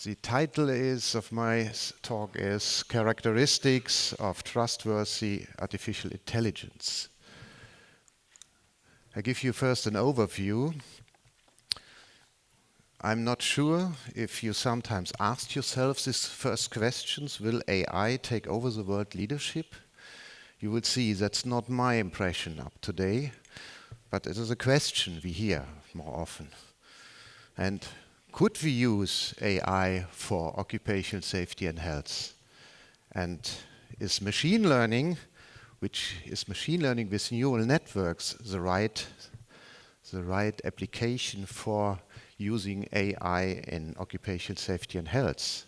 The title of my talk is Characteristics of Trustworthy Artificial Intelligence. I give you first an overview. I'm not sure if you sometimes asked yourself these first questions: will AI take over the world leadership? You will see that's not my impression up today, but it is a question we hear more often. And could we use AI for occupational safety and health? And is machine learning, which is machine learning with neural networks, the right application for using AI in occupational safety and health?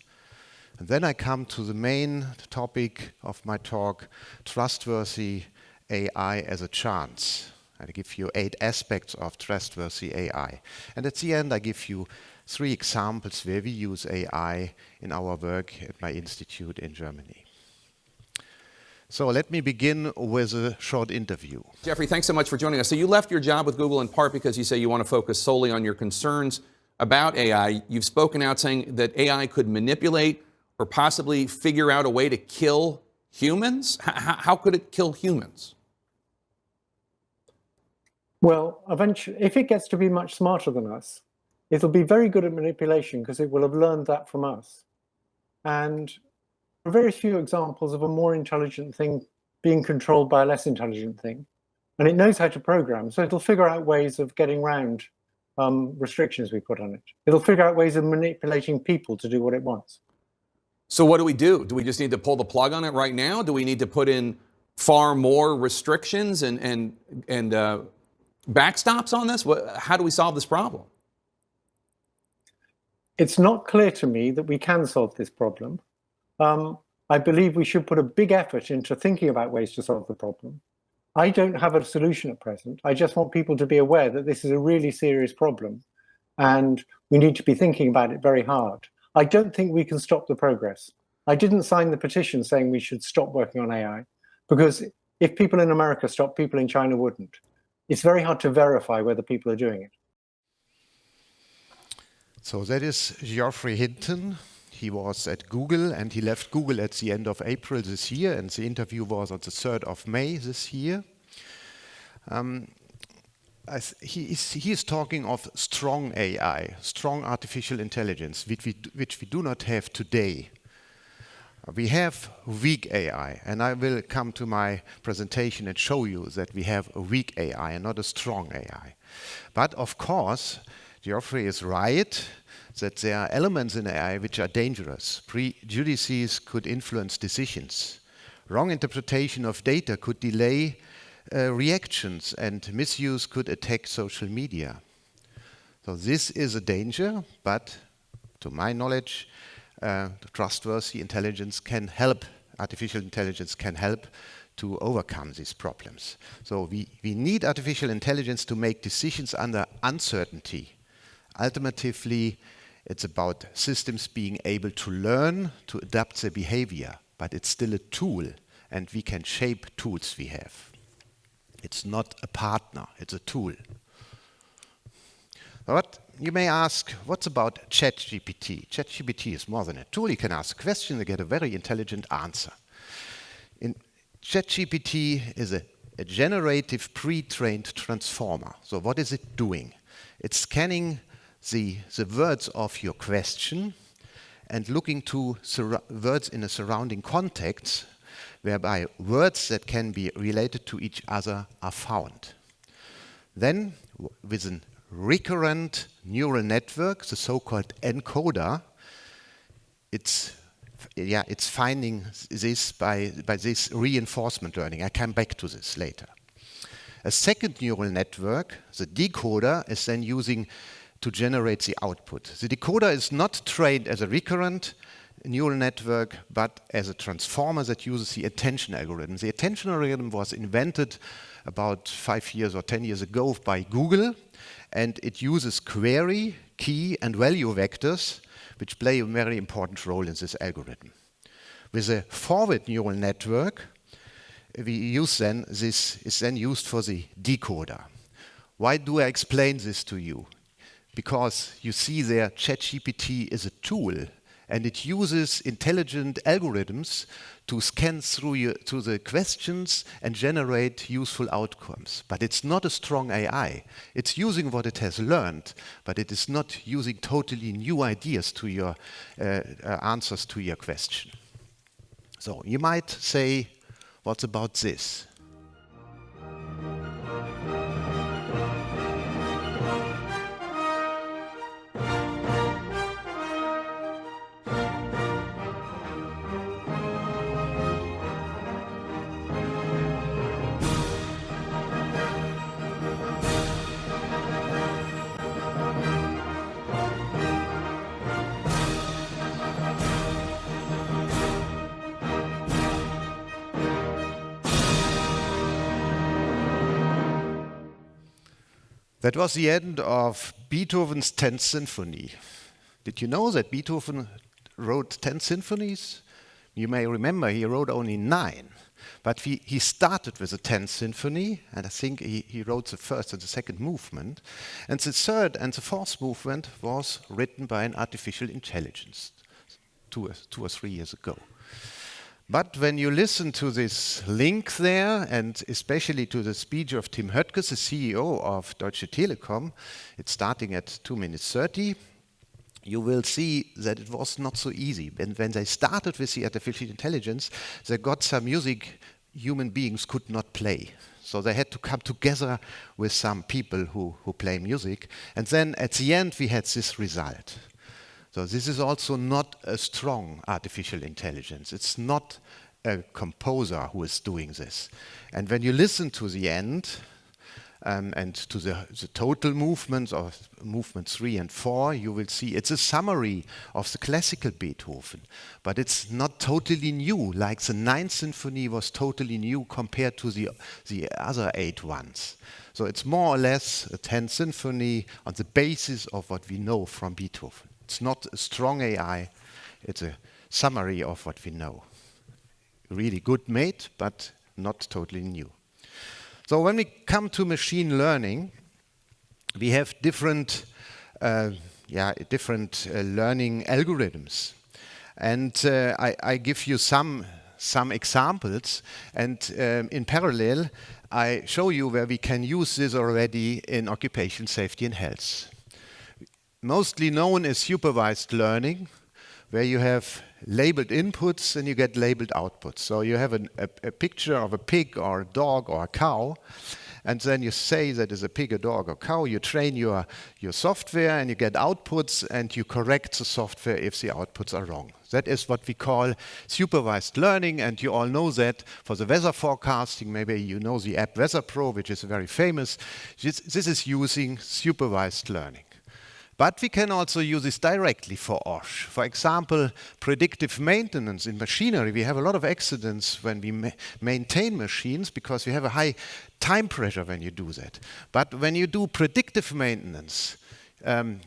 And then I come to the main topic of my talk, trustworthy AI as a chance. I give you 8 aspects of trustworthy AI. And at the end, I give you 3 examples where we use AI in our work at my institute in Germany. So let me begin with a short interview. Jeffrey, thanks so much for joining us. So you left your job with Google in part because you say you want to focus solely on your concerns about AI. You've spoken out saying that AI could manipulate or possibly figure out a way to kill humans. How could it kill humans? Well, eventually, if it gets to be much smarter than us, it'll be very good at manipulation because it will have learned that from us. And there are very few examples of a more intelligent thing being controlled by a less intelligent thing. And it knows how to program, so it'll figure out ways of getting around restrictions we put on it. It'll figure out ways of manipulating people to do what it wants. So what do we do? Do we just need to pull the plug on it right now? Do we need to put in far more restrictions and backstops on this? How do we solve this problem? It's not clear to me that we can solve this problem. I believe we should put a big effort into thinking about ways to solve the problem. I don't have a solution at present. I just want people to be aware that this is a really serious problem and we need to be thinking about it very hard. I don't think we can stop the progress. I didn't sign the petition saying we should stop working on AI because if people in America stopped, people in China wouldn't. It's very hard to verify whether people are doing it. So that is Geoffrey Hinton. He was at Google and he left Google at the end of April this year, and the interview was on the 3rd of May this year. He is talking of strong AI, strong artificial intelligence, which we do not have today. We have weak AI, and I will come to my presentation and show you that we have a weak AI and not a strong AI. But of course, Geoffrey is right that there are elements in AI which are dangerous. Prejudices could influence decisions. Wrong interpretation of data could delay reactions, and misuse could attack social media. So this is a danger, but to my knowledge, trustworthy intelligence can help, artificial intelligence can help to overcome these problems. So we need artificial intelligence to make decisions under uncertainty. Alternatively, it's about systems being able to learn, to adapt their behavior, but it's still a tool, and we can shape tools we have. It's not a partner, it's a tool. But you may ask, what's about ChatGPT? ChatGPT is more than a tool. You can ask a question and get a very intelligent answer. ChatGPT is a generative pre-trained transformer. So what is it doing? It's scanning the words of your question and looking to words in a surrounding context, whereby words that can be related to each other are found. Then, with a recurrent neural network, the so-called encoder, it's finding this by this reinforcement learning. I come back to this later. A second neural network, the decoder, is then using to generate the output. The decoder is not trained as a recurrent neural network, but as a transformer that uses the attention algorithm. The attention algorithm was invented about 5 years or 10 years ago by Google, and it uses query, key, and value vectors, which play a very important role in this algorithm. With a forward neural network, this is then used for the decoder. Why do I explain this to you? Because you see there, ChatGPT is a tool, and it uses intelligent algorithms to scan through the questions and generate useful outcomes. But it's not a strong AI. It's using what it has learned, but it is not using totally new ideas to your answers to your question. So you might say, what about this? That was the end of Beethoven's 10th Symphony. Did you know that Beethoven wrote 10 symphonies? You may remember he wrote only 9. But he started with the 10th Symphony, and I think he wrote the first and the second movement. And the third and the fourth movement was written by an artificial intelligence 2 or 3 years ago. But when you listen to this link there, and especially to the speech of Tim Höttges, the CEO of Deutsche Telekom, it's starting at 2 minutes 30, you will see that it was not so easy. When they started with the artificial intelligence, they got some music human beings could not play. So they had to come together with some people who play music. And then at the end, we had this result. So this is also not a strong artificial intelligence. It's not a composer who is doing this. And when you listen to the end and to the total movements of movements 3 and 4, you will see it's a summary of the classical Beethoven. But it's not totally new, like the 9th Symphony was totally new compared to the other 8 ones. So it's more or less a 10th Symphony on the basis of what we know from Beethoven. It's not a strong AI, it's a summary of what we know. Really good made, but not totally new. So when we come to machine learning, we have different learning algorithms. And I give you some examples, and in parallel, I show you where we can use this already in occupational safety and health. Mostly known as supervised learning, where you have labeled inputs and you get labeled outputs. So you have a picture of a pig or a dog or a cow, and then you say that is a pig, a dog, or cow. You train your software and you get outputs, and you correct the software if the outputs are wrong. That is what we call supervised learning, and you all know that for the weather forecasting. Maybe you know the app Weather Pro, which is very famous. This is using supervised learning. But we can also use this directly for PEROSH. For example, predictive maintenance in machinery. We have a lot of accidents when we maintain machines because we have a high time pressure when you do that. But when you do predictive maintenance,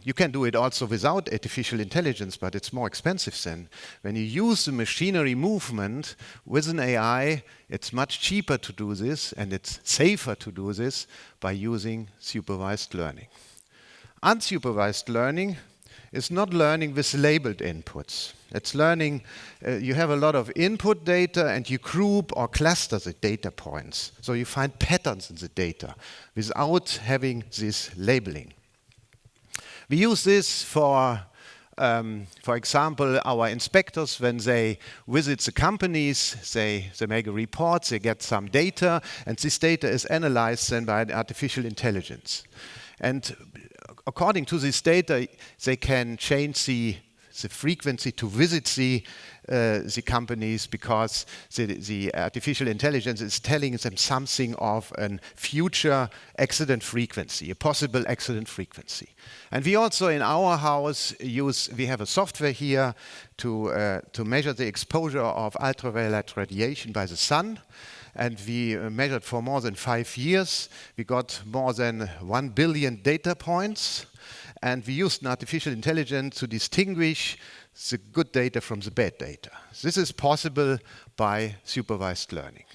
you can do it also without artificial intelligence, but it's more expensive then. When you use the machinery movement with an AI, it's much cheaper to do this, and it's safer to do this by using supervised learning. Unsupervised learning is not learning with labeled inputs. It's learning, you have a lot of input data and you group or cluster the data points. So you find patterns in the data without having this labeling. We use this for example, our inspectors, when they visit the companies, they make a report, they get some data, and this data is analyzed then by artificial intelligence. And according to this data, they can change the frequency to visit the companies, because the artificial intelligence is telling them something of a future accident frequency, a possible accident frequency. And we also in our house we have a software here to measure the exposure of ultraviolet radiation by the sun. And we measured for more than 5 years. We got more than 1 billion data points. And we used an artificial intelligence to distinguish the good data from the bad data. This is possible by supervised learning.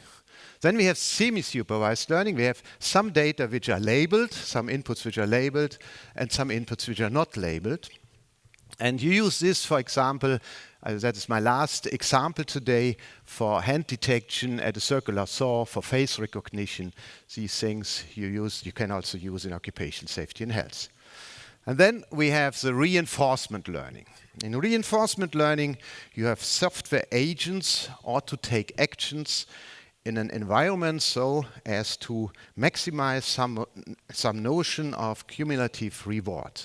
Then we have semi-supervised learning. We have some data which are labeled, some inputs which are labeled, and some inputs which are not labeled. And you use this, for example, that is my last example today, for hand detection at a circular saw, for face recognition. These things you can also use in occupational safety and health. And then we have the reinforcement learning. In reinforcement learning, you have software agents ought to take actions in an environment so as to maximize some notion of cumulative reward.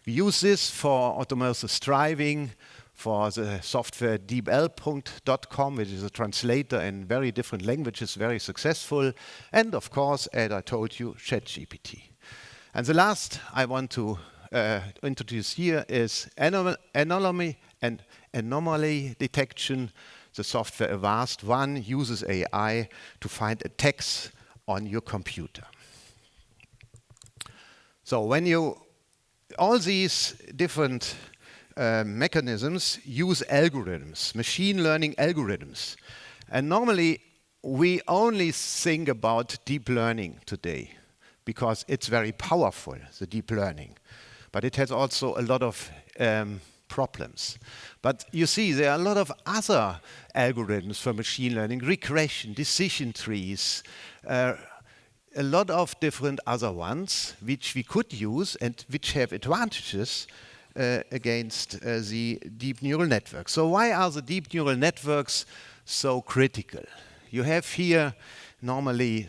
We use this for autonomous driving, for the software deepl.com, which is a translator in very different languages, very successful, and of course, as I told you, ChatGPT. And the last I want to introduce here is anomaly detection. The software Avast One uses AI to find attacks on your computer. So when all these different mechanisms use algorithms, machine learning algorithms. And normally we only think about deep learning today because it's very powerful, the deep learning. But it has also a lot of problems. But you see, there are a lot of other algorithms for machine learning, regression, decision trees, a lot of different other ones which we could use and which have advantages against the deep neural networks. So why are the deep neural networks so critical? You have here normally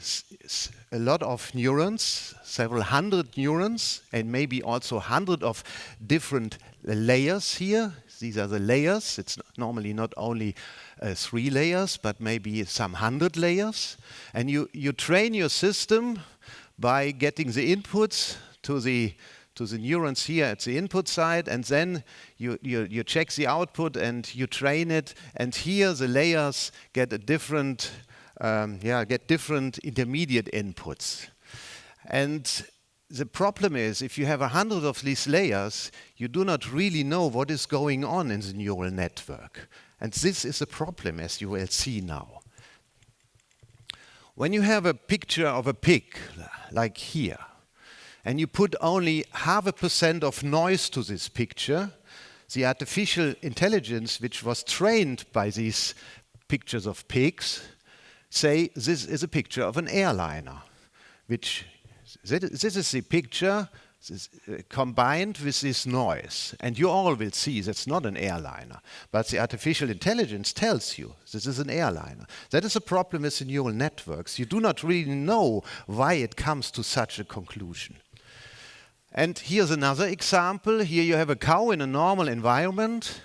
a lot of neurons, several hundred neurons, and maybe also hundred of different layers here. These are the layers. It's normally not only 3 layers, but maybe some 100 layers. And you train your system by getting the inputs to the neurons here at the input side, and then you check the output and you train it. And here the layers get a different different intermediate inputs. And the problem is, if you have 100 of these layers, you do not really know what is going on in the neural network. And this is a problem, as you will see now. When you have a picture of a pig, like here, and you put only 0.5% of noise to this picture, the artificial intelligence which was trained by these pictures of pigs say this is a picture of an airliner, which this is the picture combined with this noise. And you all will see that's not an airliner, but the artificial intelligence tells you this is an airliner. That is a problem with the neural networks. You do not really know why it comes to such a conclusion. And here's another example. Here you have a cow in a normal environment,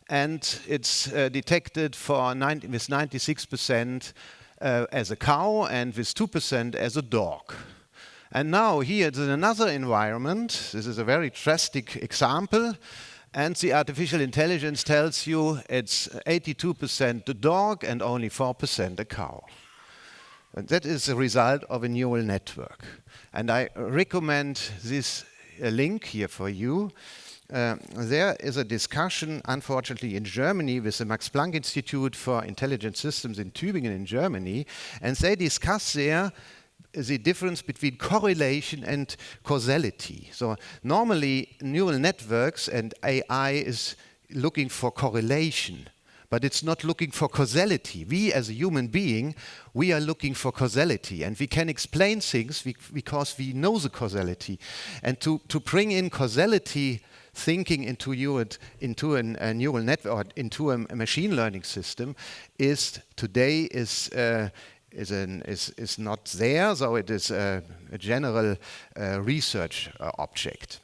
and it's detected with 96% as a cow and with 2% as a dog. And now here it's in another environment. This is a very drastic example. And the artificial intelligence tells you it's 82% the dog and only 4% a cow. And that is the result of a neural network. And I recommend this link here for you. There is a discussion, unfortunately, in Germany with the Max Planck Institute for Intelligent Systems in Tübingen in Germany, and they discuss there the difference between correlation and causality. So normally neural networks and AI is looking for correlation, but it's not looking for causality. We as a human being, we are looking for causality, and we can explain things because we know the causality. And to bring in causality thinking into a neural network or into a machine learning system is not there, so it is a general research object.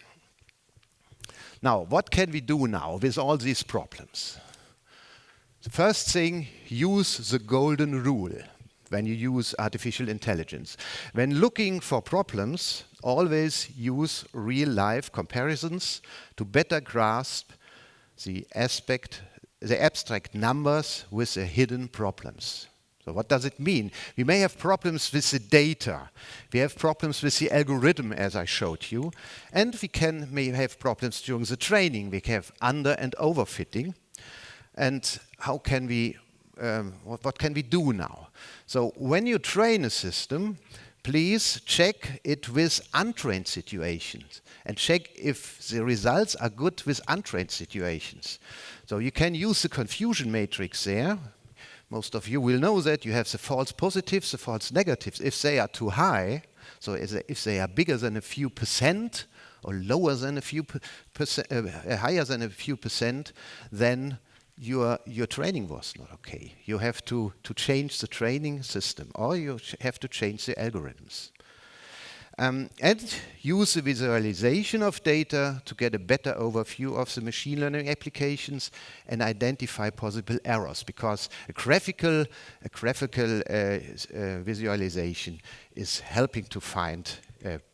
Now, what can we do now with all these problems? The first thing, use the golden rule when you use artificial intelligence. When looking for problems, always use real-life comparisons to better grasp the abstract numbers with the hidden problems. So what does it mean? We may have problems with the data. We have problems with the algorithm, as I showed you. And we may have problems during the training. We have under and overfitting. And how can we, what can we do now? So when you train a system, please check it with untrained situations and check if the results are good with untrained situations. So you can use the confusion matrix there. Most of you will know that you have the false positives, the false negatives. If they are too high, so if they are bigger than a few percent or lower than a few percent, higher than a few percent, then your training was not okay. You have to change the training system, or you have to change the algorithms. And use the visualization of data to get a better overview of the machine learning applications and identify possible errors, because a graphical visualization is helping to find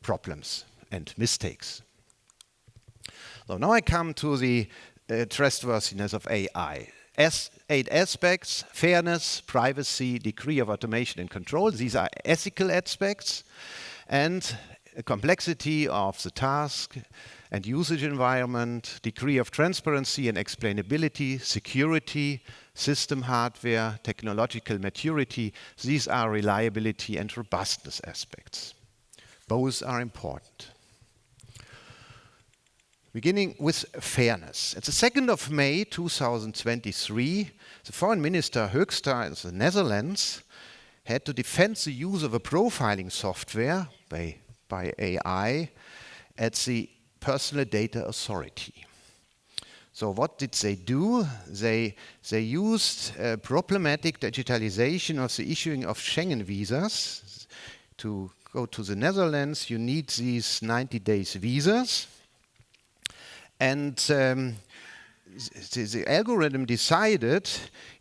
problems and mistakes. So now I come to the trustworthiness of AI. 8 aspects: fairness, privacy, degree of automation and control. These are ethical aspects. And complexity of the task and usage environment, degree of transparency and explainability, security, system hardware, technological maturity. These are reliability and robustness aspects. Both are important. Beginning with fairness. At the 2nd of May 2023, the Foreign Minister Hoekstra in the Netherlands had to defend the use of a profiling software by AI at the Personal Data Authority. So what did they do? They used problematic digitalization of the issuing of Schengen visas. To go to the Netherlands, you need these 90 days visas. And the algorithm decided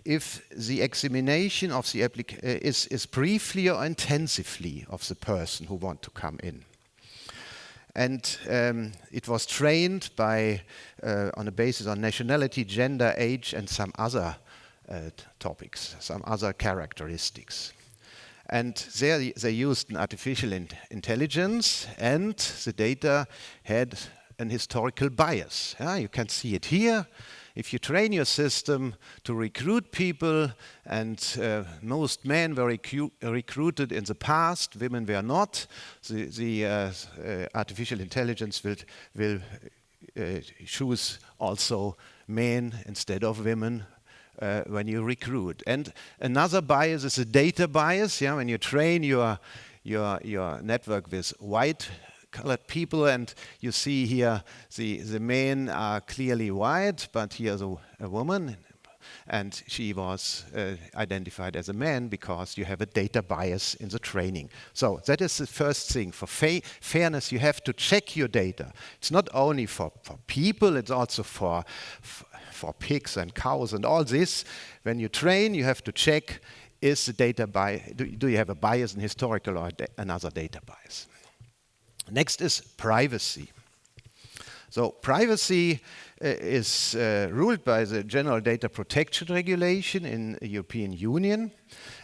if the examination of the application is briefly or intensively of the person who want to come in. And it was trained by on a basis on nationality, gender, age, and some other topics, some other characteristics. And there they used an artificial intelligence, and the data had an historical bias. You can see it here. If you train your system to recruit people, and most men were recruited in the past, women were not, the artificial intelligence will choose also men instead of women when you recruit. And another bias is a data bias. When you train your network with white-colored people, and you see here the men are clearly white, but here's a woman, and she was identified as a man because you have a data bias in the training. So that is the first thing. For fairness, you have to check your data. It's not only for people, it's also for pigs and cows and all this. When you train, you have to check, is the data do you have a bias, an historical or another data bias? Next is privacy. So privacy is ruled by the General Data Protection Regulation in the European Union.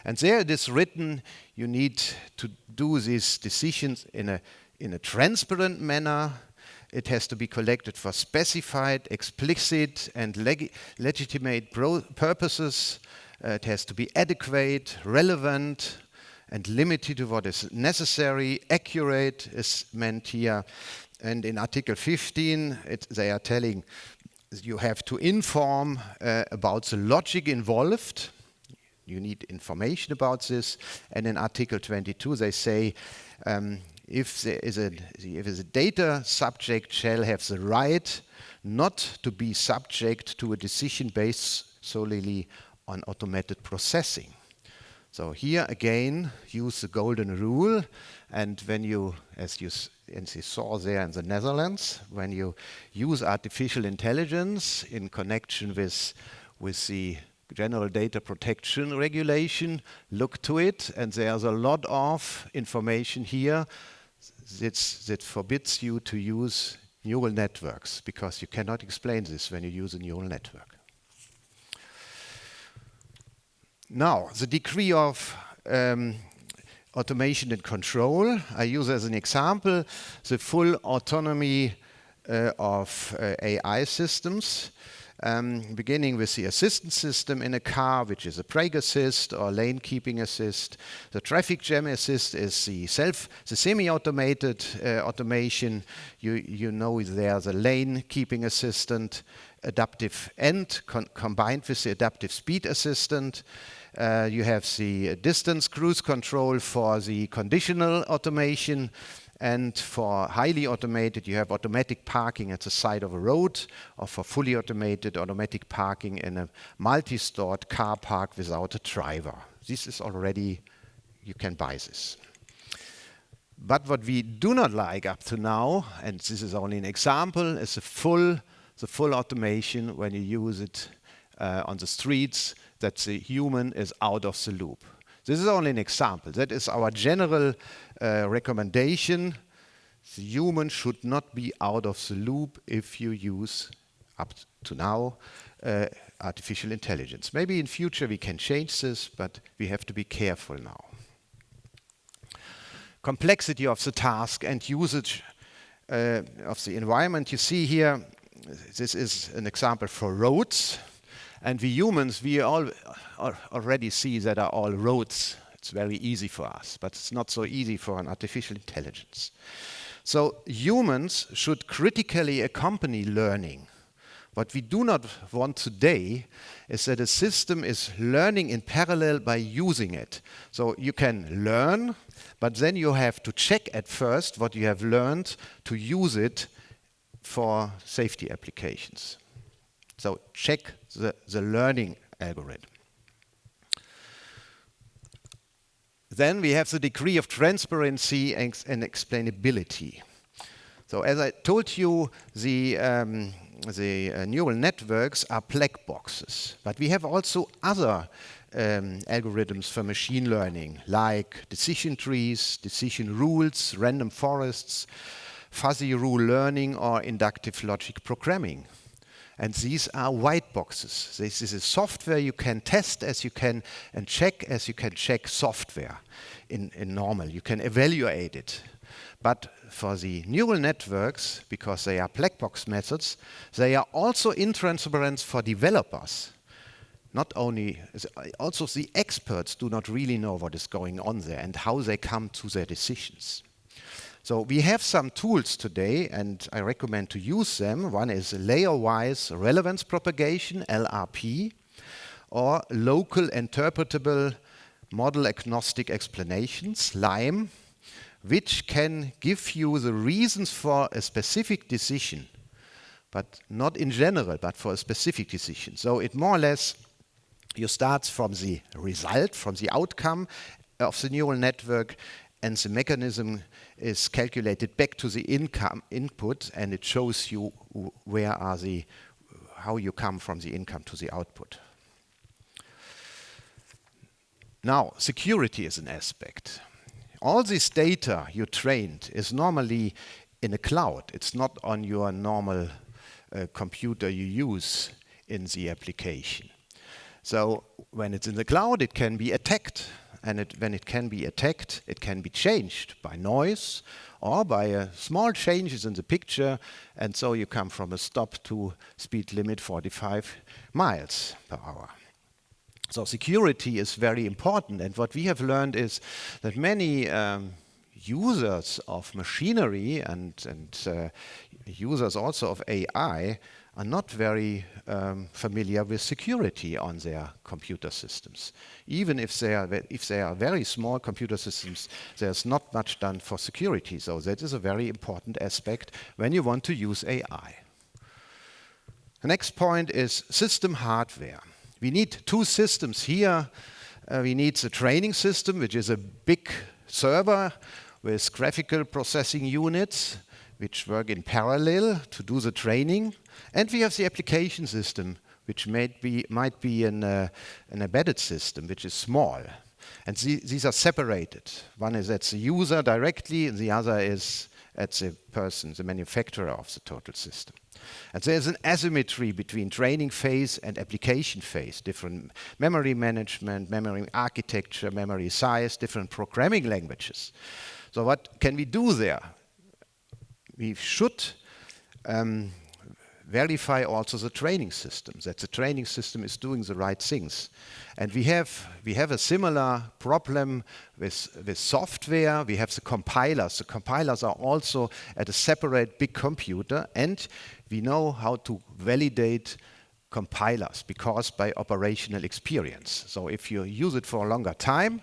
And there it is written, you need to do these decisions in a transparent manner. It has to be collected for specified, explicit, and legitimate purposes. It has to be adequate, relevant, and limited to what is necessary. Accurate is meant here. And in Article 15, they are telling you have to inform about the logic involved. You need information about this. And in Article 22, they say if there is a data subject shall have the right not to be subject to a decision based solely on automated processing. So here again, use the golden rule, and when you, as you saw there in the Netherlands, when you use artificial intelligence in connection with the General Data Protection Regulation, look to it, and there's a lot of information here that forbids you to use neural networks, because you cannot explain this when you use a neural network. Now, the degree of automation and control, I use as an example the full autonomy of AI systems. beginning with the assistance system in a car, which is a brake assist or lane keeping assist. The traffic jam assist is the semi-automated automation. You know there's a lane keeping assistant, adaptive end combined with the adaptive speed assistant. You have the distance cruise control for the conditional automation. And for highly automated, you have automatic parking at the side of a road, or for fully automated, automatic parking in a multi-stored car park without a driver. This is already, you can buy this. But what we do not like up to now, and this is only an example, is the full automation when you use it on the streets, that the human is out of the loop. This is only an example. That is our general recommendation. The human should not be out of the loop if you use, up to now, artificial intelligence. Maybe in future we can change this, but we have to be careful now. Complexity of the task and usage of the environment. You see here, this is an example for roads. And we humans, we all already see that are all roads. It's very easy for us, but it's not so easy for an artificial intelligence. So humans should critically accompany learning. What we do not want today is that a system is learning in parallel by using it. So you can learn, but then you have to check at first what you have learned to use it for safety applications. So check the learning algorithm. Then we have the degree of transparency and explainability. So as I told you, the neural networks are black boxes. But we have also other algorithms for machine learning, like decision trees, decision rules, random forests, fuzzy rule learning, or inductive logic programming. And these are white boxes. This is a software you can test as you can and check as you can check software in normal. You can evaluate it. But for the neural networks, because they are black box methods, they are also intransparent for developers. Not only, also the experts do not really know what is going on there and how they come to their decisions. So we have some tools today, and I recommend to use them. One is layer-wise relevance propagation, LRP, or local interpretable model agnostic explanations, LIME, which can give you the reasons for a specific decision, but not in general, but for a specific decision. So it more or less, you start from the result, from the outcome of the neural network, and the mechanism is calculated back to the input, and it shows you how you come from the income to the output. Now, security is an aspect. All this data you trained is normally in a cloud. It's not on your normal computer you use in the application. So when it's in the cloud, it can be attacked. And when it can be attacked, it can be changed by noise or by small changes in the picture. And so you come from a stop to speed limit 45 miles per hour. So security is very important. And what we have learned is that many users of machinery and users also of AI are not very familiar with security on their computer systems. Even if they are very small computer systems, there's not much done for security. So that is a very important aspect when you want to use AI. The next point is system hardware. We need two systems here. We need the training system, which is a big server with graphical processing units which work in parallel to do the training. And we have the application system, which might be an embedded system, which is small. And these are separated. One is at the user directly, and the other is at the person, the manufacturer of the total system. And there's an asymmetry between training phase and application phase, different memory management, memory architecture, memory size, different programming languages. So what can we do there? We should verify also the training system, that the training system is doing the right things. And we have a similar problem with software. We have the compilers. The compilers are also at a separate big computer, and we know how to validate compilers because by operational experience. So if you use it for a longer time,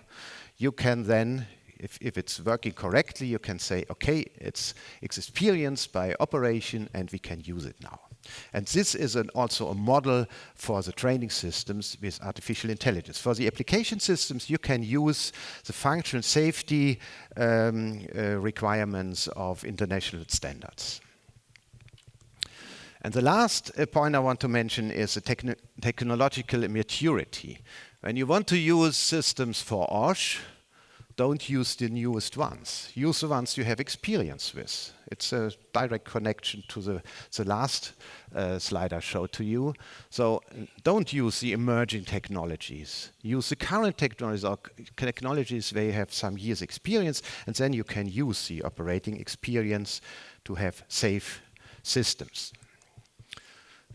you can then, if it's working correctly, you can say, okay, it's experienced by operation and we can use it now. And this is also a model for the training systems with artificial intelligence. For the application systems, you can use the functional safety requirements of international standards. And the last point I want to mention is the technological maturity. When you want to use systems for OSH, don't use the newest ones. Use the ones you have experience with. It's a direct connection to the last slide I showed to you. So don't use the emerging technologies. Use the current technologies or technologies where you have some years experience, and then you can use the operating experience to have safe systems.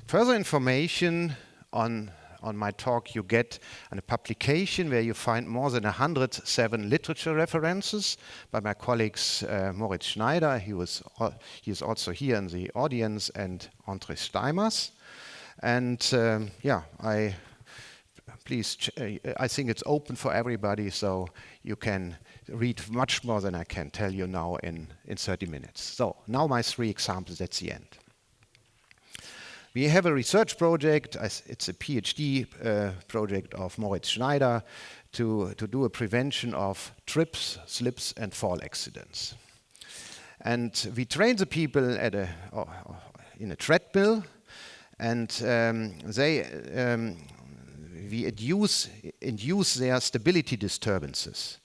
Further information on my talk you get on a publication where you find more than 107 literature references by my colleagues Moritz Schneider, he is also here in the audience, and André Steimers. And I think it's open for everybody, so you can read much more than I can tell you now in 30 minutes. So now my 3 examples at the end. We have a research project, it's a PhD project of Moritz Schneider to do a prevention of trips, slips and fall accidents. And we train the people in a treadmill, and we induce their stability disturbances.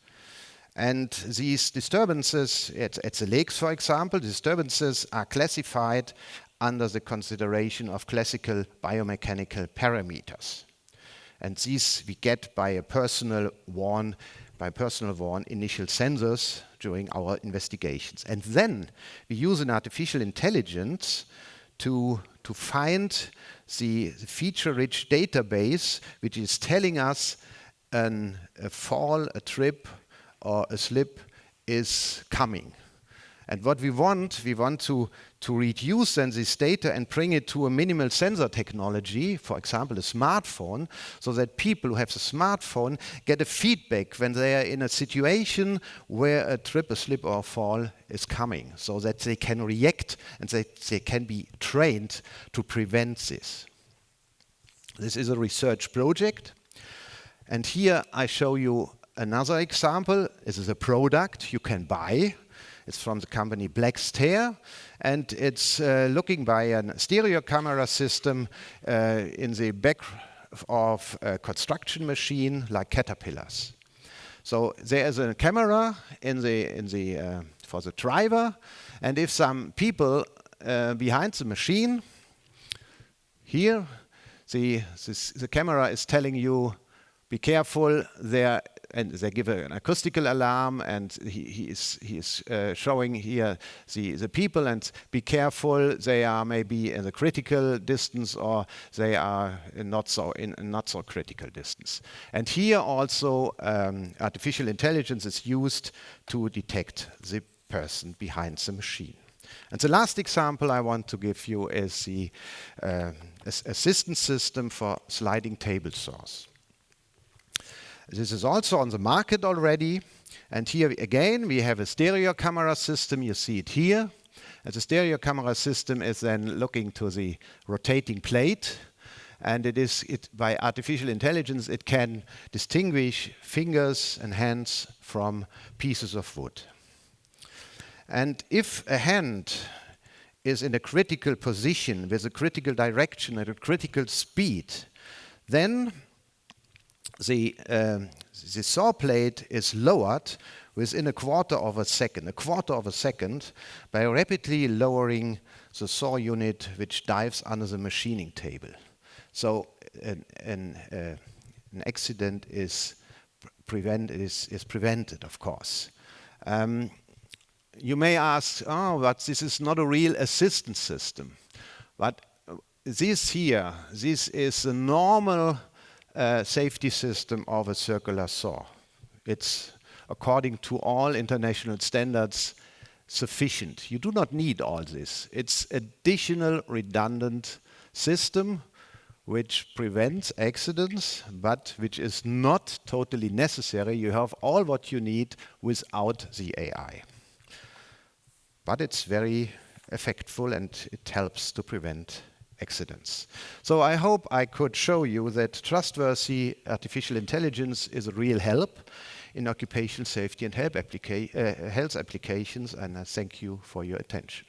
And these disturbances, at the legs for example, disturbances are classified under the consideration of classical biomechanical parameters. And these we get by personal worn initial sensors during our investigations. And then we use an artificial intelligence to find the feature-rich database which is telling us a fall, a trip, or a slip is coming. And what we want to reduce then this data and bring it to a minimal sensor technology, for example, a smartphone, so that people who have the smartphone get a feedback when they are in a situation where a trip, a slip or a fall is coming, so that they can react and they can be trained to prevent this. This is a research project. And here I show you another example. This is a product you can buy. It's from the company Blackstare, and it's looking by a stereo camera system in the back of a construction machine like caterpillars. So there is a camera for the driver, and if some people behind the machine, here the camera is telling you, be careful there. And they give an acoustical alarm, and he is showing here the people, and be careful, they are maybe in the critical distance or they are not so critical distance. And here also artificial intelligence is used to detect the person behind the machine. And the last example I want to give you is the assistance system for sliding table saws. This is also on the market already, and here again we have a stereo camera system. You see it here. And the stereo camera system is then looking to the rotating plate, and by artificial intelligence it can distinguish fingers and hands from pieces of wood. And if a hand is in a critical position with a critical direction at a critical speed, then the saw plate is lowered within a quarter of a second by rapidly lowering the saw unit which dives under the machining table. So an accident is prevented, of course. You may ask, but this is not a real assistance system. But this here, this is the normal safety system of a circular saw. It's, according to all international standards, sufficient. You do not need all this. It's additional redundant system which prevents accidents, but which is not totally necessary. You have all what you need without the AI. But it's very effective and it helps to prevent accidents. So I hope I could show you that trustworthy artificial intelligence is a real help in occupational safety and health applications, and I thank you for your attention.